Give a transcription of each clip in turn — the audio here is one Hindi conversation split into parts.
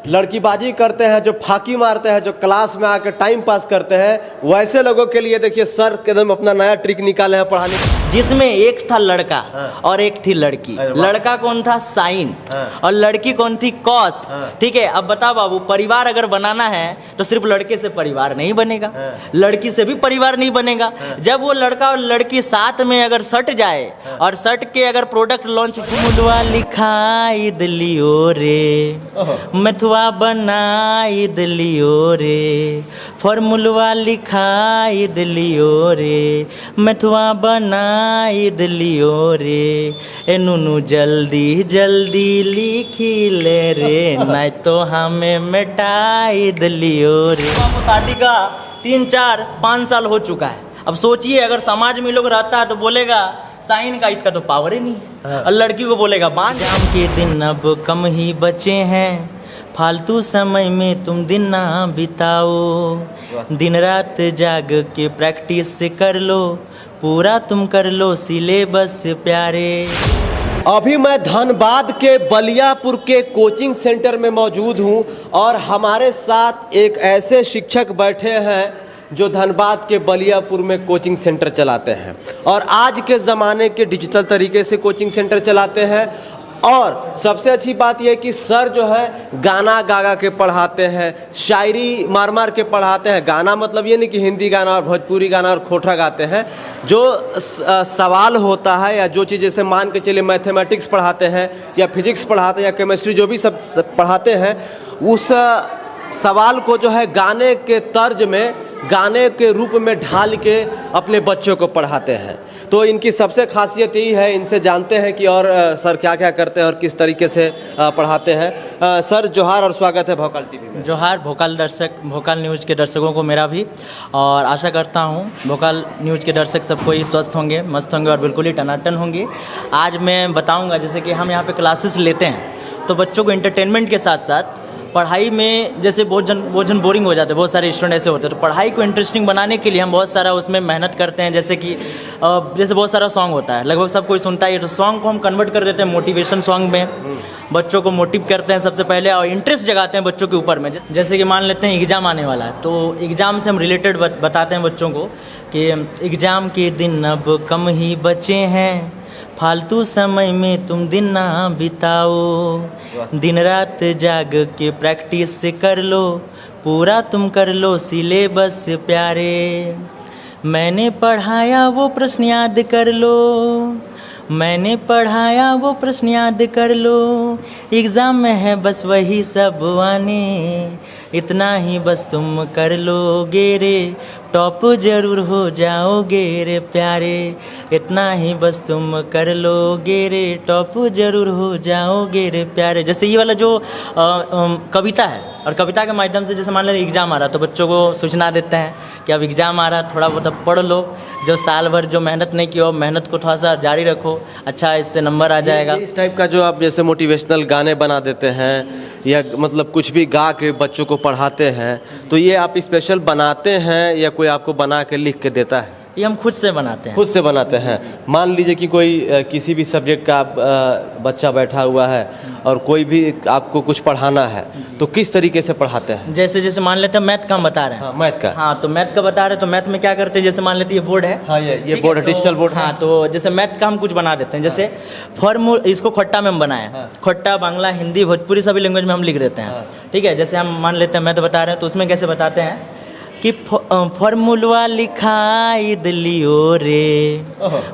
लड़कीबाजी करते हैं, जो फाकी मारते हैं, जो क्लास में आकर टाइम पास करते हैं, वैसे लोगों के लिए देखिए सर एकदम अपना नया ट्रिक निकाले हैं पढ़ाने का। जिसमें एक था लड़का और एक थी लड़की। लड़का कौन था? साइन। और लड़की कौन थी? कॉस। ठीक है, अब बता बाबू, परिवार अगर बनाना है तो सिर्फ लड़के से परिवार नहीं बनेगा, लड़की से भी परिवार नहीं बनेगा। जब वो लड़का और लड़की साथ में अगर सट जाए और सट के अगर प्रोडक्ट लॉन्च, मुलवा लिखाई दिलियो रे, मेथुआ बनाई दिलियो रे, फॉर्मूलवा लिखाई दिलियो रे, मेथुआ बनाई दिलियो रे, ए नुनू जल्दी जल्दी लिखी ले रे, नहीं तो हमें मिटाई दिलियो रे। शादी का 3, 4, 5 साल हो चुका है। अब सोचिए अगर समाज में लोग रहता है तो बोलेगा साइन का इसका तो पावर ही नहीं है, और लड़की को बोलेगा बांझ। शाम के दिन अब कम ही बचे हैं, फालतू समय में तुम दिन ना बिताओ, दिन रात जाग के प्रैक्टिस कर लो, पूरा तुम कर लो सिलेबस प्यारे। अभी मैं धनबाद के बलियापुर के कोचिंग सेंटर में मौजूद हूं और हमारे साथ एक ऐसे शिक्षक बैठे हैं जो धनबाद के बलियापुर में कोचिंग सेंटर चलाते हैं और आज के ज़माने के डिजिटल तरीके से कोचिंग सेंटर चलाते हैं। और सबसे अच्छी बात यह कि सर जो है गाना गा गा के पढ़ाते हैं, शायरी मार मार के पढ़ाते हैं। गाना मतलब ये नहीं कि हिंदी गाना और भोजपुरी गाना और खोटा गाते हैं। जो सवाल होता है या जो चीज़ जैसे मान के चलिए मैथमेटिक्स पढ़ाते हैं या फिजिक्स पढ़ाते हैं या केमिस्ट्री, जो भी सब पढ़ाते हैं, उस सवाल को जो है गाने के तर्ज में, गाने के रूप में ढाल के अपने बच्चों को पढ़ाते हैं। तो इनकी सबसे खासियत यही है। इनसे जानते हैं कि और सर क्या क्या करते हैं और किस तरीके से पढ़ाते हैं। सर जोहार और स्वागत है भोकाल टीवी में। जोहार भोकाल भोकाल न्यूज़ के दर्शकों को मेरा भी, और आशा करता हूँ भोकाल न्यूज़ के दर्शक सबको ही स्वस्थ होंगे, मस्त होंगे और बिल्कुल ही टनाटन होंगे। आज मैं बताऊँगा जैसे कि हम यहाँ पे क्लासेस लेते हैं तो बच्चों को इंटरटेनमेंट के साथ साथ पढ़ाई में, जैसे बहुत जन बोरिंग हो जाते हैं, बहुत सारे स्टूडेंट ऐसे होते हैं, तो पढ़ाई को इंटरेस्टिंग बनाने के लिए हम बहुत सारा उसमें मेहनत करते हैं। जैसे कि जैसे बहुत सारा सॉन्ग होता है, लगभग सब कोई सुनता है, तो सॉन्ग को हम कन्वर्ट कर देते हैं मोटिवेशन सॉन्ग में, बच्चों को मोटिव करते हैं सबसे पहले और इंटरेस्ट जगाते हैं बच्चों के ऊपर में। जैसे कि मान लेते हैं एग्ज़ाम आने वाला है तो एग्ज़ाम से हम रिलेटेड बताते हैं बच्चों को कि एग्ज़ाम के दिन अब कम ही बचे हैं, फालतू समय में तुम दिन ना बिताओ, दिन रात जाग के प्रैक्टिस कर लो, पूरा तुम कर लो सिलेबस प्यारे, मैंने पढ़ाया वो प्रश्न याद कर लो, मैंने पढ़ाया वो प्रश्न याद कर लो, एग्ज़ाम में है बस वही सब आने, इतना ही बस तुम कर लोगे रे, टॉप जरूर हो जाओगे रे प्यारे, इतना ही बस तुम कर लोगे रे, टॉप जरूर हो जाओगे रे प्यारे। जैसे ये वाला जो कविता है, और कविता के माध्यम से जैसे मान लीजिए एग्ज़ाम आ रहा तो बच्चों को सूचना देते हैं कि अब एग्ज़ाम आ रहा है, थोड़ा बहुत पढ़ लो, जो साल भर जो मेहनत नहीं की हो मेहनत को थोड़ा सा जारी रखो, अच्छा इससे नंबर आ जाएगा। इस टाइप का जो आप जैसे मोटिवेशनल गाने बना देते हैं या मतलब कुछ भी गा के बच्चों को पढ़ाते हैं, तो ये आप स्पेशल बनाते हैं या कोई आपको बना के लिख के देता है? ये हम खुद से बनाते हैं। खुद से बनाते हैं। मान लीजिए कि कोई किसी भी सब्जेक्ट का बच्चा बैठा हुआ है और कोई भी आपको कुछ पढ़ाना है तो किस तरीके से पढ़ाते हैं? जैसे मान लेते हैं मैथ का हम बता रहे हैं। हाँ, मैथ का। हाँ, तो मैथ का बता रहे हैं तो मैथ में क्या करते हैं, जैसे मान लेते हैं ये बोर्ड है। हाँ, ये बोर्ड है, डिजिटल बोर्ड। हाँ, तो जैसे मैथ का हम कुछ बना देते हैं, जैसे फॉर्मूला, इसको खट्टा में हम बनाए, खट्टा, बांग्ला, हिंदी, भोजपुरी सभी लैंग्वेज में हम लिख देते हैं। ठीक है, जैसे हम मान लेते हैं मैथ बता रहे हैं तो उसमें कैसे बताते हैं कि फॉर्मूलवा लिखाई दिलियो रे,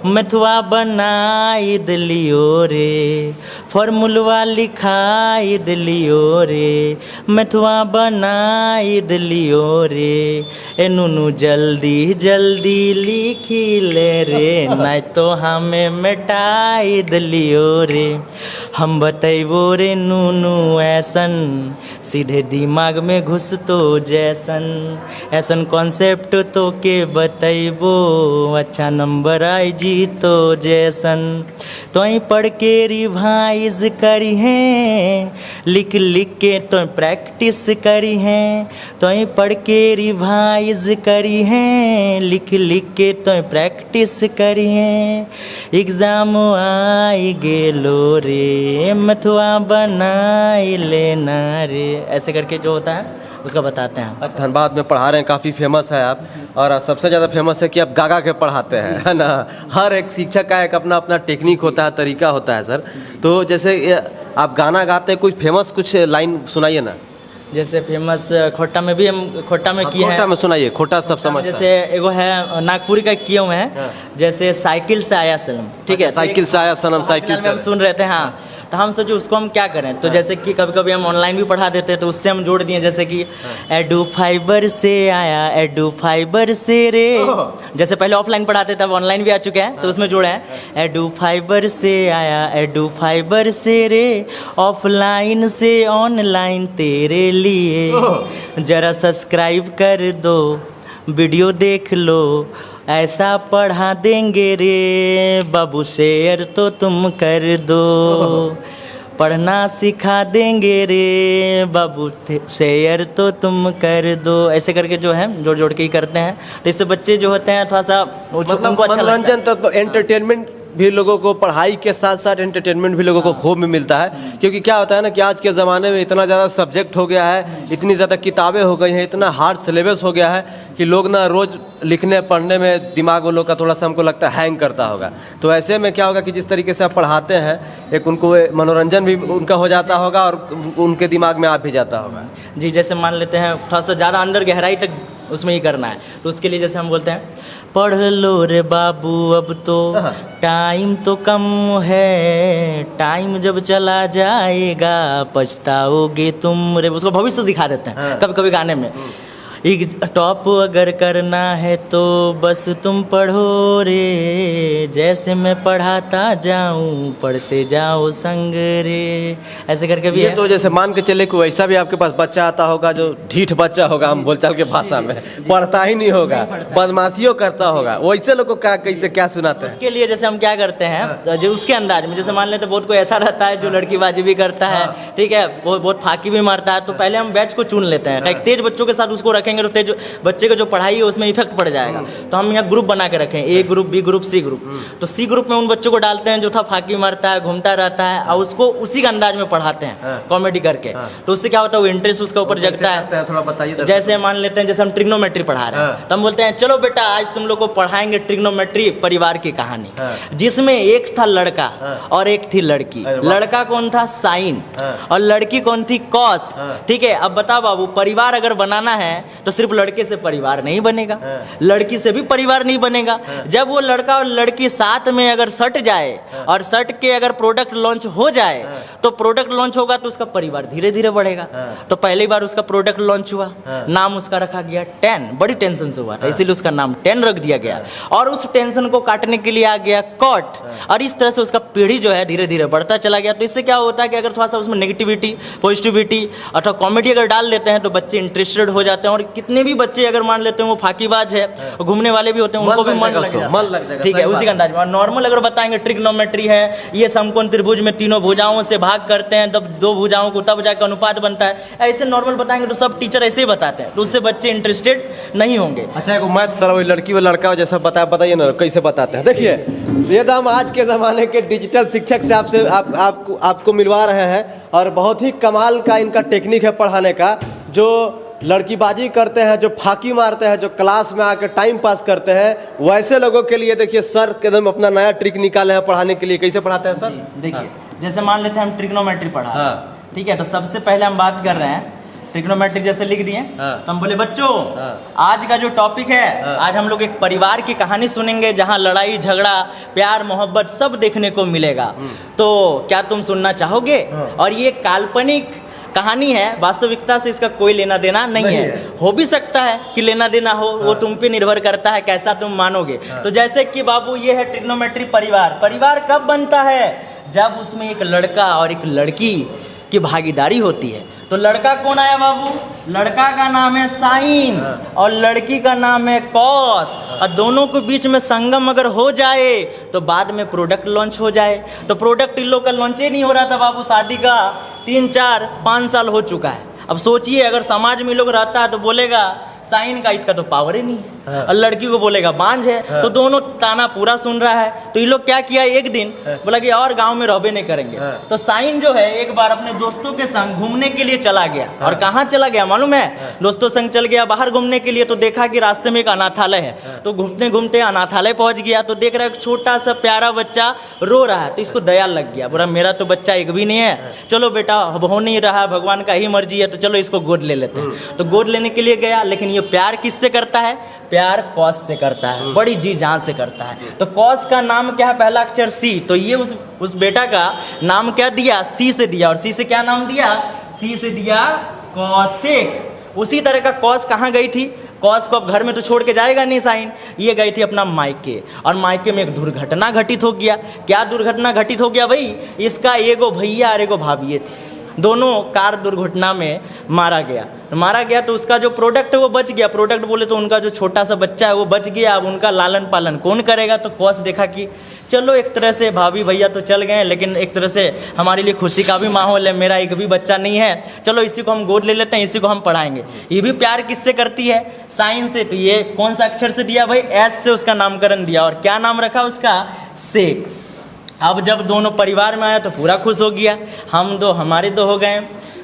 मेथुआ बनाई दिलियो रे, फॉर्मूलवा लिखाई दिलियो रे, मेथुआ बनाई दिलियो रे, ए नुनू जल्दी जल्दी लिखी ले रे, नहीं तो हमें मिटाई दिलियो रे, हम बतैबो रे नुनू ऐसन, सीधे दिमाग में घुस तो जैसन, ऐसन कॉन्सेप्ट तो के बतैबो अच्छा नंबर आई जी तो जैसन तो पढ़ के रिवाइज करी हैं लिख लिख के तो प्रैक्टिस करी हैं तो पढ़ के रिवाइज करी हैं लिख लिख के तो प्रैक्टिस करी हैं एग्ज़ाम आई गेलो रे मथुआ बनाई लेना रे ऐसे करके जो होता है उसका बताते हैं। अच्छा, धनबाद में पढ़ा रहे हैं, काफ़ी फेमस है आप, और सबसे ज़्यादा फेमस है कि आप गागा के पढ़ाते हैं, है ना। हर एक शिक्षक का एक अपना अपना टेक्निक होता है, तरीका होता है सर। तो जैसे आप गाना गाते हैं, कुछ फेमस कुछ लाइन सुनाइए ना। जैसे फेमस खोटा में भी हम खोटा में किए हैं। खोटा में सुनाइए, खोटा सब समझ। जैसे एगो है नागपुरी का किए हुए हैं, जैसे साइकिल से आया सनम, ठीक है, साइकिल से आया सनम, साइकिल से हम सुन रहे थे। हाँ, तो हम सोचे उसको हम क्या करें, तो जैसे कि कभी कभी हम ऑनलाइन भी पढ़ा देते हैं, तो उससे हम जोड़ दिए, जैसे कि एडू फाइबर से आया एडू फाइबर से रे, जैसे पहले ऑफलाइन पढ़ाते थे अब ऑनलाइन भी आ चुके हैं, तो उसमें जोड़े हैं एडू फाइबर से आया एडू फाइबर से रे, ऑफलाइन से ऑनलाइन तेरे लिए, जरा सब्सक्राइब कर दो वीडियो देख लो, ऐसा पढ़ा देंगे रे बाबू, शेयर तो तुम कर दो, पढ़ना सिखा देंगे रे बाबू, शेयर तो तुम कर दो। ऐसे करके जो है जोड़ जोड़ के ही करते हैं, तो इससे बच्चे जो होते हैं थोड़ा सा मतलब मनोरंजन तत्व, एंटरटेनमेंट भी लोगों को, पढ़ाई के साथ साथ एंटरटेनमेंट भी लोगों को खूब में मिलता है। क्योंकि क्या होता है ना कि आज के ज़माने में इतना ज़्यादा सब्जेक्ट हो गया है, इतनी ज़्यादा किताबें हो गई हैं, इतना हार्ड सिलेबस हो गया है कि लोग ना रोज़ लिखने पढ़ने में दिमाग वो लोग का थोड़ा सा हमको लगता है हैंग करता होगा। तो ऐसे में क्या होगा कि जिस तरीके से आप पढ़ाते हैं, एक उनको मनोरंजन भी उनका हो जाता होगा और उनके दिमाग में आ भी जाता होगा। जी, जैसे मान लेते हैं थोड़ा सा ज़्यादा अंदर गहराई तक उसमें ही करना है, तो उसके लिए जैसे हम बोलते हैं पढ़ लो रे बाबू अब तो टाइम तो कम है, टाइम जब चला जाएगा पछताओगे तुम रे, उसको भविष्य दिखा देते हैं कभी कभी गाने में। टॉप अगर करना है तो बस तुम पढ़ो रे, जैसे मैं पढ़ाता जाऊं पढ़ते जाओ संग रे, ऐसे करके भी ये है। तो जैसे मान के चले कोई ऐसा भी आपके पास बच्चा आता होगा जो ढीठ बच्चा होगा, हम बोलचाल के भाषा में, पढ़ता ही नहीं होगा, बदमाशियों करता होगा, वैसे लोग को क्या कैसे क्या सुनाते हैं? उसके लिए जैसे हम क्या करते हैं, जो उसके अंदाज में, जैसे मान लेते बहुत कोई ऐसा रहता है जो लड़कीबाजी भी करता है, ठीक है, बहुत फाकी भी मारता है, तो पहले हम बैच को चुन लेते हैं, एक तेज बच्चों के साथ उसको रखेंगे तो तेज बच्चे का जो पढ़ाई है उसमें इफेक्ट पड़ जाएगा, तो हम यहाँ ग्रुप बना के रखें, A group B group C group, तो सी ग्रुप में उन बच्चों को डालते हैं जो था फाकी मारता है, घूमता रहता है, और उसको उसी का अंदाज में पढ़ाते हैं कॉमेडी करके, तो उससे क्या होता है वो इंटरेस्ट उसका ऊपर जगता है। थोड़ा बताइए। जैसे मान लेते हैं जैसे हम ट्रिग्नोमेट्री पढ़ा रहे हैं, तो हम बोलते हैं चलो बेटा आज तुम लोग को पढ़ाएंगे ट्रिग्नोमेट्री परिवार की कहानी, जिसमें एक था लड़का और एक थी लड़की, लड़का कौन था साइन और लड़की कौन थी कॉस, ठीक है। अब बताओ बाबू, परिवार अगर बनाना है तो सिर्फ लड़के से परिवार नहीं बनेगा, लड़की से भी परिवार नहीं बनेगा। जब वो लड़का और लड़की साथ में अगर सट जाए और सट के अगर प्रोडक्ट लॉन्च हो जाए, तो प्रोडक्ट लॉन्च होगा तो उसका परिवार धीरे धीरे बढ़ेगा। तो पहली बार उसका प्रोडक्ट लॉन्च हुआ, नाम उसका रखा गया 10, बड़ी टेंशन से हुआ था इसीलिए उसका नाम 10 रख दिया गया, और उस टेंशन को काटने के लिए आ गया कॉट, और इस तरह से उसका पीढ़ी जो है धीरे धीरे बढ़ता चला गया। तो इससे क्या होता है कि अगर थोड़ा सा उसमें नेगेटिविटी पॉजिटिविटी अथवा कॉमेडी अगर डाल देते हैं तो बच्चे इंटरेस्टेड हो जाते हैं, और कितने भी बच्चे अगर मान लेते हैं वो फाकीबाज है, घूमने वाले भी होते हैं, उनको भी मन लग जाएगा, ठीक है, उसी का अंदाज में। नॉर्मल अगर बताएंगे ट्रिग्नोमेट्री है, ये समकोण त्रिभुज में तीनों भुजाओं से भाग करते हैं, तब दो भुजाओं को तब जाकर अनुपात बनता है, ऐसे नॉर्मल बताएंगे तो सब टीचर ऐसे ही बताते हैं, तो उससे बच्चे इंटरेस्टेड नहीं होंगे। अच्छा, एक मैथ सर वही लड़की व लड़का जैसा बताइए ना कैसे बताते हैं। देखिए, ये तो हम आज के ज़माने के डिजिटल शिक्षक से आपको मिलवा रहे हैं, और बहुत ही कमाल का इनका टेक्निक है पढ़ाने का। जो लड़कीबाजी करते हैं, जो फाकी मारते हैं, जो क्लास में आकर टाइम पास करते हैं, वैसे लोगों के लिए देखिए सर एकदम अपना नया ट्रिक निकाले हैं पढ़ाने के लिए। कैसे पढ़ाते हैं सर? देखिए, जैसे मान लेते हैं हम ट्रिग्नोमेट्री पढ़ा, ठीक है, तो सबसे पहले हम बात कर रहे हैं ट्रिग्नोमेट्री, जैसे लिख दिए, तो हम बोले बच्चों आज का जो टॉपिक है, आज हम लोग एक परिवार की कहानी सुनेंगे जहां लड़ाई झगड़ा प्यार मोहब्बत सब देखने को मिलेगा, तो क्या तुम सुनना चाहोगे? और ये काल्पनिक कहानी है, वास्तविकता से इसका कोई लेना देना नहीं है। हो भी सकता है कि लेना देना हो, वो तुम पे निर्भर करता है कैसा तुम मानोगे। तो जैसे कि बाबू ये है ट्रिग्नोमेट्री परिवार, परिवार कब बनता है? जब उसमें एक लड़का और एक लड़की की भागीदारी होती है। तो लड़का कौन आया बाबू? लड़का का नाम है साइन और लड़की का नाम है कॉस, और दोनों के बीच में संगम अगर हो जाए तो बाद में प्रोडक्ट लॉन्च हो जाए। तो प्रोडक्ट इन लोग का लॉन्च ही नहीं हो रहा था बाबू, शादी का 3, 4, 5 साल हो चुका है। अब सोचिए अगर समाज में लोग रहता है तो बोलेगा साइन का इसका तो पावर ही नहीं है, और लड़की को बोलेगा बांझ है। तो दोनों ताना पूरा सुन रहा है। तो ये लोग क्या किया, एक दिन बोला कि और गांव में रहबे नहीं करेंगे। तो साइन जो है एक बार अपने दोस्तों के संग घूमने के लिए चला गया। और कहाँ चला गया मालूम है? दोस्तों संग चल गया बाहर घूमने के लिए। तो देखा कि रास्ते में एक अनाथालय है। तो घूमते घूमते अनाथालय पहुंच गया। तो देख रहा है छोटा सा प्यारा बच्चा रो रहा है। तो इसको दया लग गया, बोला मेरा तो बच्चा एक भी नहीं है, चलो बेटा अब हो नहीं रहा, भगवान का ही मर्जी है, तो चलो इसको गोद ले लेते हैं। तो गोद लेने के लिए गया। लेकिन ये प्यार किससे करता है? प्यार कॉस से करता है, बड़ी जी जान से करता है। तो कॉस का नाम क्या है? पहला अक्षर सी। तो ये उस बेटा का नाम क्या दिया? सी से दिया। और सी से क्या नाम दिया? सी से दिया कौशिक। उसी तरह का कॉस कहाँ गई थी? कॉस को अब घर में तो छोड़ के जाएगा नहीं साइन, ये गई थी अपना मायके। और मायके में एक दुर्घटना घटित हो गया। क्या दुर्घटना घटित हो गया भाई? इसका एगो भैया और एगो भाभी थी, दोनों कार दुर्घटना में मारा गया। तो उसका जो प्रोडक्ट है वो बच गया। प्रोडक्ट बोले तो उनका जो छोटा सा बच्चा है वो बच गया। अब उनका लालन पालन कौन करेगा? तो कॉस देखा कि चलो एक तरह से भाभी भैया तो चल गए, लेकिन एक तरह से हमारे लिए खुशी का भी माहौल है, मेरा एक भी बच्चा नहीं है, चलो इसी को हम गोद ले लेते हैं, इसी को हम पढ़ाएंगे। ये भी प्यार किससे करती है? साइन से। तो ये कौन सा अक्षर से दिया भाई? एस से उसका नामकरण दिया। और क्या नाम रखा उसका? शेख। अब जब दोनों परिवार में आया तो पूरा खुश हो गया, हम दो हमारे दो हो गए।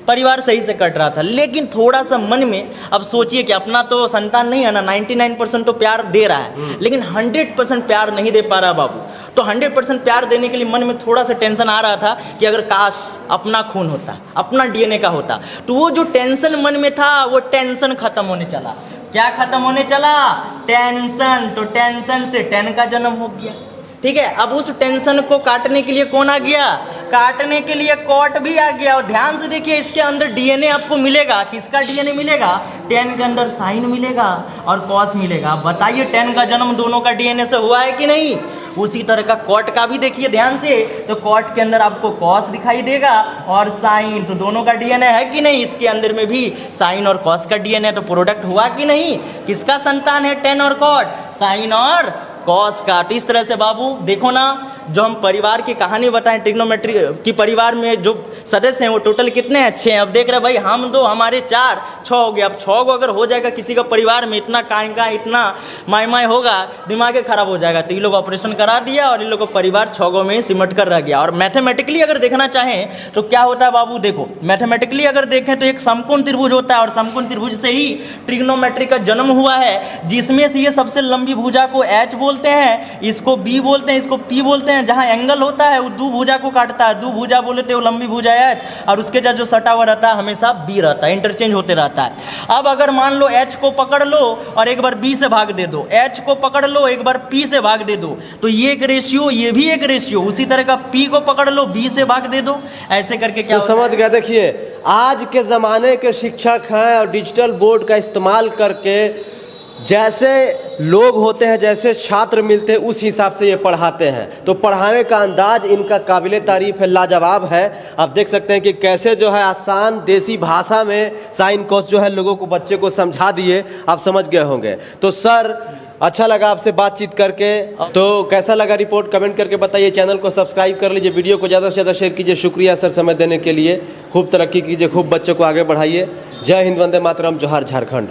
परिवार सही से कट रहा था, लेकिन थोड़ा सा मन में, अब सोचिए कि अपना तो संतान नहीं है ना, 99% तो प्यार दे रहा है, लेकिन 100% प्यार नहीं दे पा रहा बाबू। तो 100% प्यार देने के लिए मन में थोड़ा सा टेंशन आ रहा था कि अगर काश अपना खून होता, अपना डीएनए का होता। तो वो जो टेंशन मन में था वो टेंशन खत्म होने चला। क्या खत्म होने चला? टेंशन। तो टेंशन से 10 का जन्म हो गया। ठीक है, अब उस टेंशन को काटने के लिए कौन आ गया? काटने के लिए कॉट भी आ गया। और ध्यान से देखिए, इसके अंदर डीएनए आपको मिलेगा। किसका डीएनए मिलेगा? 10 के अंदर साइन मिलेगा और कॉस मिलेगा। अब बताइए 10 का जन्म दोनों का डीएनए से हुआ है कि नहीं? उसी तरह का कॉट का भी देखिए ध्यान से। तो कॉट के अंदर आपको कॉस दिखाई देगा और साइन, तो दोनों का डीएनए है कि नहीं? इसके अंदर में भी साइन और कॉस का डीएनए। तो प्रोडक्ट हुआ कि नहीं? किसका संतान है 10 और कॉट? साइन और कॉस का। तो इस तरह से बाबू देखो ना, जो हम परिवार की कहानी बताएं, ट्रिग्नोमेट्री की परिवार में जो सदस्य हैं वो टोटल कितने हैं? 6। अब देख रहे भाई, हम 2 हमारे 4, 6 हो गया। अब 6 को अगर हो जाएगा किसी का परिवार में, इतना कायका इतना माय होगा, दिमाग खराब हो जाएगा। तो ये लोग ऑपरेशन करा दिया और इन लोगों का परिवार 6 गो में ही सिमट कर रह गया। और मैथमेटिकली अगर देखना चाहें तो क्या होता है बाबू? देखो मैथमेटिकली अगर देखें तो एक समकोण त्रिभुज होता है, और समकोण त्रिभुज से ही ट्रिग्नोमेट्री का जन्म हुआ है, जिसमें से ये सबसे लंबी भुजा को एच बोलते हैं, इसको बी बोलते हैं, इसको पी बोलते हैं। जहां एंगल होता है वो द्विभुजा को काटता है, द्विभुजा बोलते हैं वो लंबी भुजा एच, और उसके जो सटा हुआ रहता है हमेशा बी रहता है, इंटरचेंज होते रहता है। अब अगर मान लो एच को पकड़ लो और एक बार बी से भाग दे दो, एच को पकड़ लो एक बार पी से भाग दे दो, तो ये एक रेशियो, ये भी एक रेशियो। उसी तरह का पी को पकड़ लो, बी से भाग दे दो, ऐसे करके क्या तो समझ गया। देखिए आज के ज़माने के शिक्षक हैं और डिजिटल बोर्ड का इस्तेमाल करके जैसे लोग होते हैं, जैसे छात्र मिलते हैं, उस हिसाब से ये पढ़ाते हैं। तो पढ़ाने का अंदाज इनका काबिले तारीफ है, लाजवाब है। आप देख सकते हैं कि कैसे जो है आसान देसी भाषा में साइन कॉस जो है लोगों को, बच्चे को समझा दिए। आप समझ गए होंगे। तो सर अच्छा लगा आपसे बातचीत करके। तो कैसा लगा रिपोर्ट कमेंट करके बताइए। चैनल को सब्सक्राइब कर लीजिए, वीडियो को ज़्यादा से ज़्यादा शेयर कीजिए। शुक्रिया सर समय देने के लिए। खूब तरक्की कीजिए, खूब बच्चों को आगे बढ़ाइए। जय हिंद, वंदे मातरम, जोहार झारखंड।